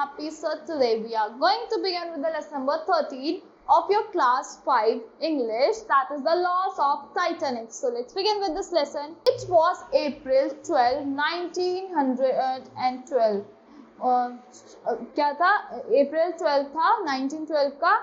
happy. So today we are going to begin with the lesson number 13 of your class 5 English, that is the loss of Titanic. So let's begin with this lesson. It was April 12, 1912. क्या था? April 12 था 1912 का.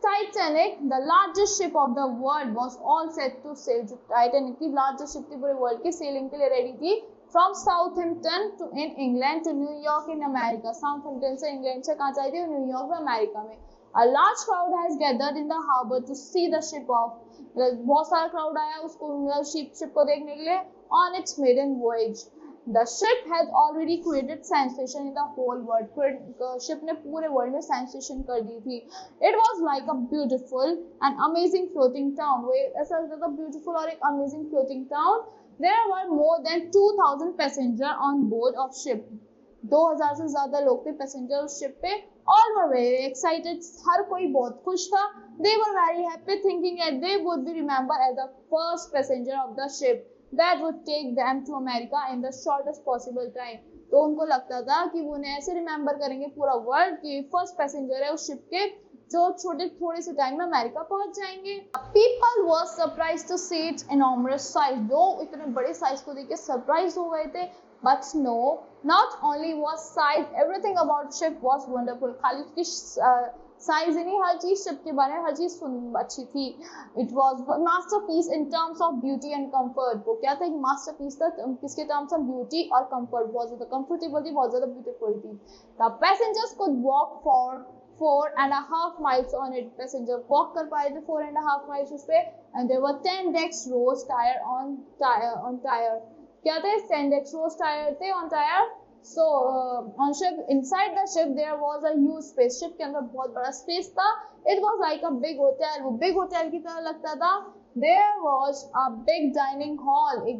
Titanic, the largest ship of the world, was all set to sail. जो Titanic की largest ship थी पूरे world की sailing के लिए ready थी. From Southampton to in England to New York in America. Southampton से England से कहाँ जाती है? New York में अमेरिका में. A large crowd has gathered in the harbour to see the ship off. बहुत सारा crowd आया उसको ship को देखने के लिए on its maiden voyage. The ship has already created sensation in the whole world. Ship ने पूरे world में sensation कर दी थी. It was like a beautiful and amazing floating town. वो ऐसा लगता था beautiful और एक amazing floating town. There were more than 2,000 passengers on board of ship. 2,000 से ज़्यादा लोग थे passenger उस ship पे. All were very excited. हर कोई बहुत खुश था. They were very happy, thinking that they would be remembered as the first passenger of the ship that would take them to America in the shortest possible time. तो उनको लगता था कि वो उन्हें ऐसे रिमेम्बर करेंगे पूरा वर्ल्ड कि फर्स्ट पैसेंजर है उस शिप के जो थोड़े से टाइम में अमेरिका पहुंच जाएंगे. People were surprised to see its enormous size. लोग इतने बड़े साइज को देख के सरप्राइज हो गए थे. But no, not only was size, everything about ship was wonderful. खाली उसकी साइज ही नहीं, हर चीज शिप के बारे में हर चीज अच्छी थी. It was masterpiece in terms of beauty and comfort. वो क्या था? एक masterpiece था किसके terms of beauty और comfort. बहुत ज़्यादा comfortable थी, बहुत ज़्यादा beautiful थी. The passengers could walk for 4.5 miles on it. Passenger walk कर पाए थे 4.5 miles उस पे. And there were 10 decks rows on tire. क्या थे? 10 decks rows tire थे on tire. So on ship, inside the ship there was a huge space. Ship के अंदर बहुत बड़ा space था. It was like a big hotel. वो big hotel की तरह लगता था. There was a big dining hall. एक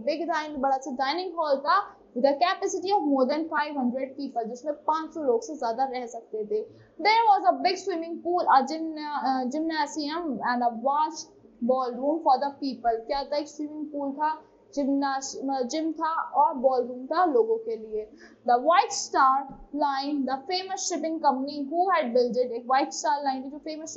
बड़ा सा dining hall था with a capacity of more than 500 people, जिसमें 500 लोग से ज़्यादा रह सकते थे. There was a big swimming pool, a gymnasium and a vast ballroom for the people. क्या था? एक swimming pool था, जिम था और बॉलरूम था लोगों के लिए. The White Star Line, the famous shipping company who had built it, एक White Star Line थी जो famous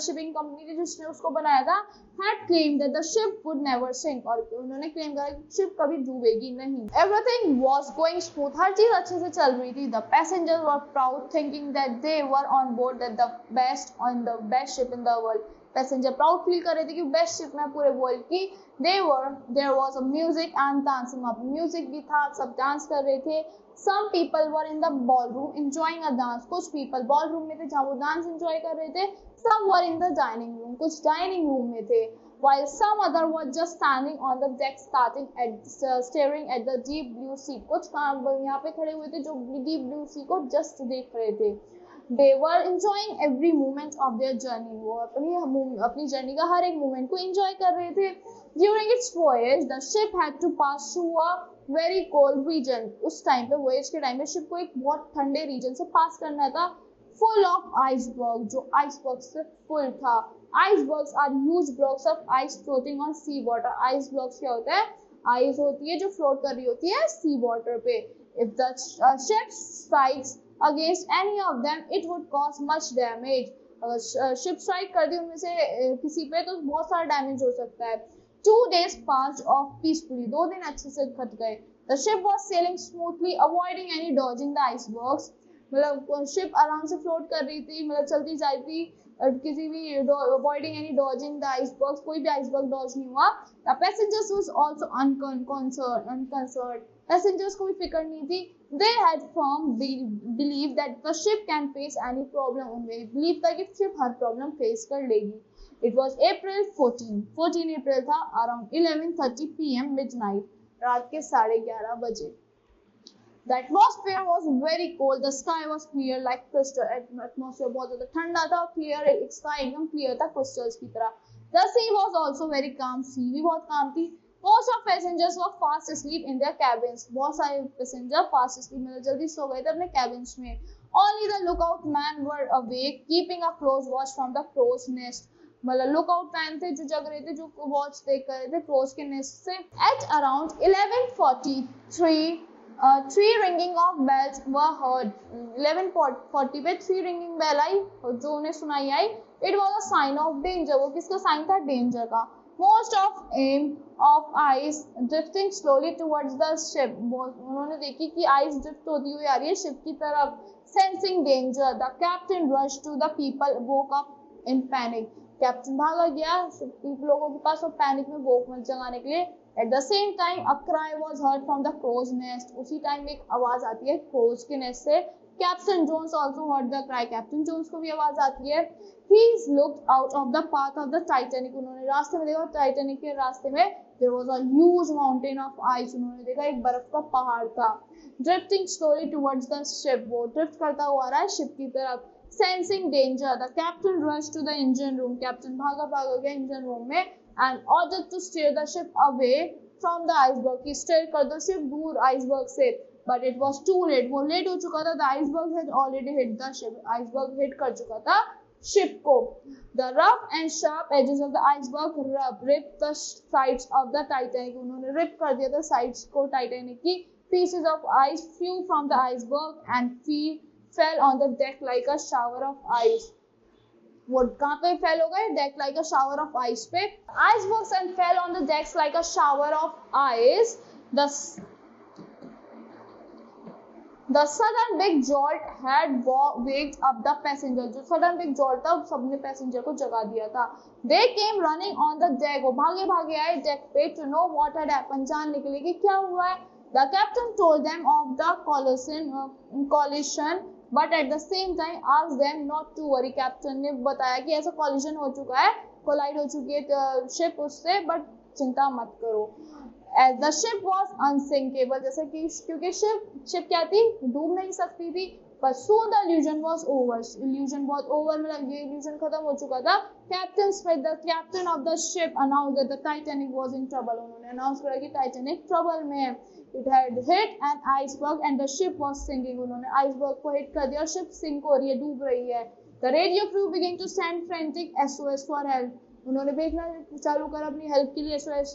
shipping company थी जिसने उसको बनाया था, had claimed that the ship would never sink, और उन्होंने claim करा कि ship कभी डूबेगी नहीं. Everything was going smooth, हर चीज अच्छे से चल रही थी. The passengers were proud, thinking that they were on board the best ship in the world. Passenger proud feel कर रहे थे कि बेस्ट शिप में पूरे वर्ल्ड की. There was a music and dancing. वहाँ पे म्यूजिक भी था, सब डांस कर रहे थे. Some people were in the ballroom enjoying a dance. कुछ people ballroom में थे जहाँ वो डांस enjoy कर रहे थे. Some were in the dining room. कुछ dining room में थे. While some other were just standing on the deck staring at the deep blue sea. कुछ यहाँ पे खड़े हुए थे जो deep blue sea को just देख रहे थे. They were enjoying every moment of their journey. वो अपनी जर्नी का हर एक मोमेंट को enjoy कर रहे थे. During its voyage, the ship had to pass through a very cold region. उस टाइम पे voyage के टाइम पे शिप को एक बहुत ठंडे region से पास करना था. Full of icebergs, जो icebergs से full था. Icebergs are huge blocks of ice floating on sea water. Icebergs क्या होता है? Ice होती है जो float कर रही होती है sea water पे. If the ship strikes against any of them, it would cause much damage. अगर ship strike कर दी उनमें से किसी पे तो बहुत सारा डैमेज हो सकता है. 2 days passed off peacefully. 2 दिन अच्छे से कट गए. The ship was sailing smoothly, avoiding any dodging the icebergs. मतलब ship आराम से float कर रही थी, मतलब चलती जाती थी, किसी भी avoiding any dodging the icebergs, कोई भी iceberg dodge नहीं हुआ. The passengers was also unconcerned. Passengers को भी फिक्र नहीं थी. They had firm belief that the ship can face any problem. उनमें belief था कि ship हर problem face कर लेगी. It was April 14 April था, around 11:30 p.m. midnight, रात के 11:30 बजे. The atmosphere was very cold. The sky was clear like crystal. Atmosphere बहुत ज़्यादा ठंडा था, clear, sky एकदम clear था crystals की तरह. The sea was also very calm. Sea भी बहुत calm थी. Most of passengers were fast asleep in their cabins. बहुत सारे passenger fast asleep, मतलब जल्दी सो गए थे अपने cabins में. Only the lookout men were awake, keeping a close watch from the crow's nest. मतलब lookout men थे जो जग रहे थे, जो watch देख कर रहे थे crows के nest से. At around 11:43 three ringing of bells were heard 11:40 पे थ्री रिंगिंग बेल आई जो उन्हें सुनाई आई. It was a sign of danger. वो किसका साइन था? डेंजर का. Most of em of ice drifting slowly towards the ship. उन्होंने देखी कि आइस ड्रिफ्ट होती हुई आ रही है शिप की तरफ. Sensing danger the captain rush to the people woke up in panic. Captain भागा गया लोगों के पास और पैनिक में वोक मत जगाने के लिए. At the same time, a cry was heard from the crow's nest. उसी टाइम एक आवाज आती है crows के nest से. Captain Jones also heard the cry. Captain Jones को भी आवाज आती है. He looked out of the path of the Titanic. उन्होंने रास्ते में देखा टाइटैनिक के रास्ते में there was a huge mountain of ice. उन्होंने देखा एक बर्फ का पहाड़ था. Drifting slowly towards the ship. वो ड्रिफ्ट करता हुआ आ रहा है शिप की तरफ. Sensing danger, the captain rushed to the engine room. Captain भागा गया engine room में. And ordered to steer the ship away from the iceberg. कि steer कर दो ship दूर iceberg से. But it was too late. वो late हो चुका था. The iceberg had already hit the ship. Iceberg hit कर चुका था ship को. The rough and sharp edges of the iceberg ripped the sides of the Titanic. उन्होंने rip कर दिया था sides को Titanic की. Pieces of ice flew from the iceberg and fell on the deck like a shower of ice. वो कहाँ पे fail हो गए? Deck like a shower of ice पे. Icebergs and fell on the decks like a shower of ice. The sudden big jolt had waked up the passenger. जो sudden big jolt था सबने passenger को जगा दिया था. They came running on the deck. वो भागे आए डेक पे to know what had happened. जानने के लिए कि क्या हुआ है. The captain told them of the collision. But at the same time asked them not to worry. Captain ने बताया कि ऐसा कॉलिजन हो चुका है, कोलाइड हो चुकी है शिप उससे, बट चिंता मत करो. As the ship was unsinkable, जैसे कि क्योंकि शिप क्या थी? डूब नहीं सकती थी. But soon the illusion was over. Illusion बहुत over मतलब ये illusion खत्म हो चुका था. Captain Smith, the captain of the ship, announced that the Titanic was in trouble. उन्होंने announce करा कि Titanic trouble में है. It had hit an iceberg and the ship was sinking. उन्होंने iceberg को hit कर दिया और ship sink हो रही है, डूब रही है. The radio crew began to send frantic SOS for help. उन्होंने भेजना चालू करा अपनी help के लिए SOS.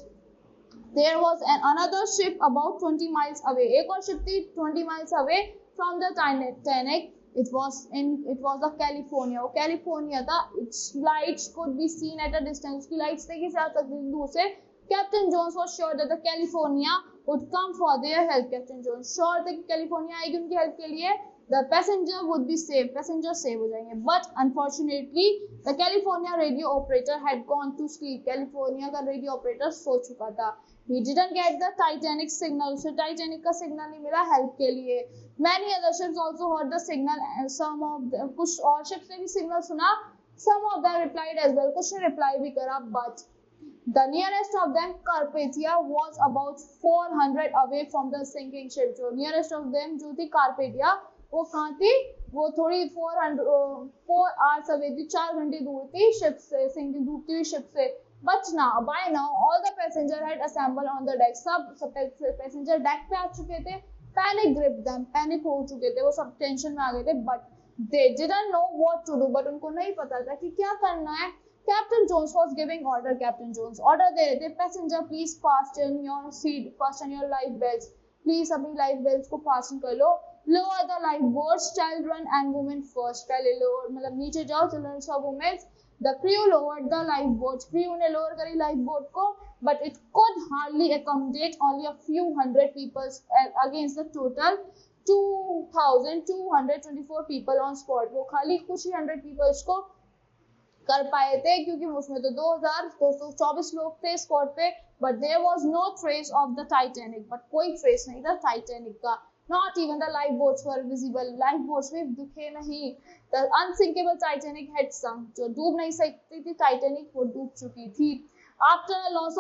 There was another ship about 20 miles away. एक और ship थी 20 miles away from the Titanic. It was the California. वो California था. Its lights could be seen at a distance. उसकी lights देखी जा सकती थी दूर से. Captain Jones was sure that the California would come for their help. Captain Jones sure था कि California आएगी उनकी help के लिए. The passenger would be safe. Passenger save हो जाएंगे. But unfortunately, the California radio operator had gone to sleep. California का radio operator सो चुका था. He didn't get the Titanic signal. उसे Titanic का signal नहीं मिला help के लिए. Many other ships also heard the signal. Some of them, कुछ और ships ने भी signal सुना. Some of them replied as well. कुछ ने reply भी करा, but the nearest of them, Carpathia, was about 400 away from the sinking ship. जो nearest of them जो थी Carpathia, वो कहाँ थी? वो थोड़ी 4 hours away थी, 4 घंटे दूर थी शिप से, sinking डूबती हुई शिप से. But now, by now, all the passengers had assembled on the deck. सब पैसेंजर डेक पे आ चुके थे. Panic gripped them. पैनिक हो चुके थे, वो सब टेंशन में आ गए थे. But they didn't know what to do. But उनको नहीं पता था कि क्या करना है. Captain Jones was giving order. Captain Jones order दे रहे थे. Passenger, please fasten your seat, fasten your life belts. Please अपनी life belts को fasten कर लो. Lower the lifeboats, children and women first. पहले lower मतलब नीचे जाओ, children और women. The crew lowered the lifeboats. Crew ने lower करी lifeboat को, but it could hardly accommodate only a few hundred people against the total 2,224 people on spot. वो खाली कुछ ही 100 people को कर पाए थे क्योंकि उसमें तो 2,224 लोग थे स्पॉट पे. But there was no trace of the Titanic. बट कोई ट्रेस नहीं था टाइटैनिक का. Not even the life boats were visible. Life boats भी दिखे नहीं. The unsinkable Titanic had sunk. जो डूब नहीं सकती थी टाइटैनिक, वो डूब चुकी थी. After a lot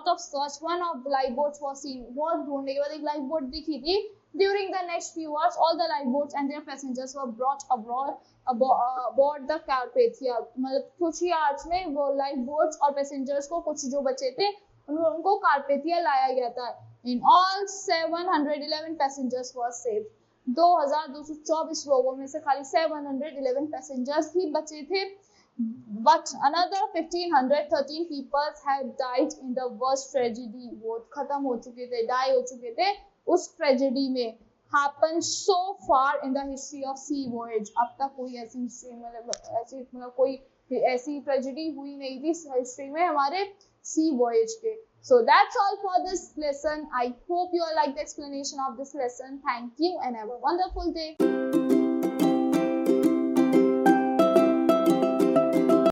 of search, one of the life boats was scene. बहुत ढूंढने के बाद एक लाइफ बोट दिखी थी. During the next few hours, all the lifeboats and their passengers were brought aboard the Carpathia. मतलब कुछ ही आवर्स में वो लाइफ बोट्स और पैसेंजर्स को कुछ जो बचे थे उनको कार्पेथिया लाया गया था. In all 711 passengers were saved. 2,224 लोगों में से खाली 711 passengers ही बचे थे. But another 1,513 people had died in the worst tragedy. वो खत्म हो चुके थे, die हो चुके थे उस ट्रेजेडी में happened so far in the history of sea voyage. अब तक कोई ऐसी हिस्ट्री मतलब कोई ऐसी ट्रेजेडी हुई नहीं थी हिस्ट्री में हमारे sea voyage के. So that's all for this lesson. I hope you all like the explanation of this lesson. Thank you and have a wonderful day.